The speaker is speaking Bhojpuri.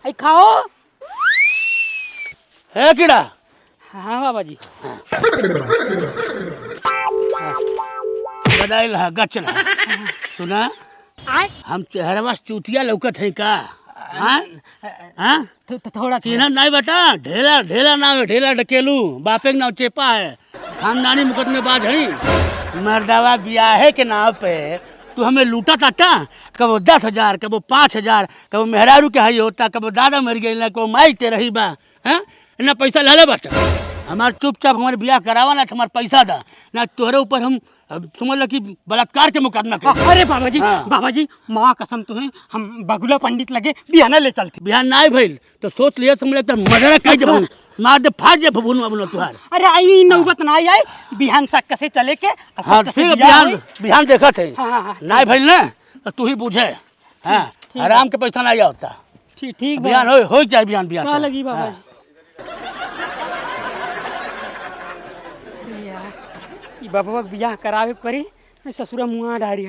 आई खाओ। है कीड़ा? हाँ बाबा जी। बधाई लहा गच रहा। सुना हम चेहरवा चूतिया लौकत है का? हाँ हाँ थोड़ा चिन्ह नहीं बेटा। ढेला ढेला नाम है, ढेला ढकेलू। बापे के नाम चेपा है, खानदानी मुकदमेबाज है। मर्दावा ब्याहे के नाम पे तू हमें लूटा ताटा। कबो 10,000, कबो 5,000, कबो मेहरारू के हई होता, कबो दादा मर गई ना, कबो माई ते रही बा। हैं इतना पैसा ले ले बाटा। हमार चुपचाप हमारे ब्याह करावा ना, हमारे पैसा दा ना। तोहरे ऊपर हम समझ लो कि बलात्कार के मुकदमा कर। अरे बाबा जी, हाँ। बाबा जी माँ कसम तुम्हें हम बगुला पंडित लगे बिहाना ले चलते। बिहान ना भइल तो सोच लिया समझ तो मर्डर कर दे, मार दे, फाड़ दे फबुन में तुहार। अरे आई नौबत ना आई बिहान सक से चले के हाँ ठीक है, बिहान बिहान देखा थे। हाँ। ना भइल ना तो तू ही बुझे। हाँ आराम के पैसा नहीं होता। ठीक बिहान हो जाए, बिहान बिहान क्या लगी बाबा जी? बाबा बियाह करावे पड़ी, ससुरा मुँह डारी।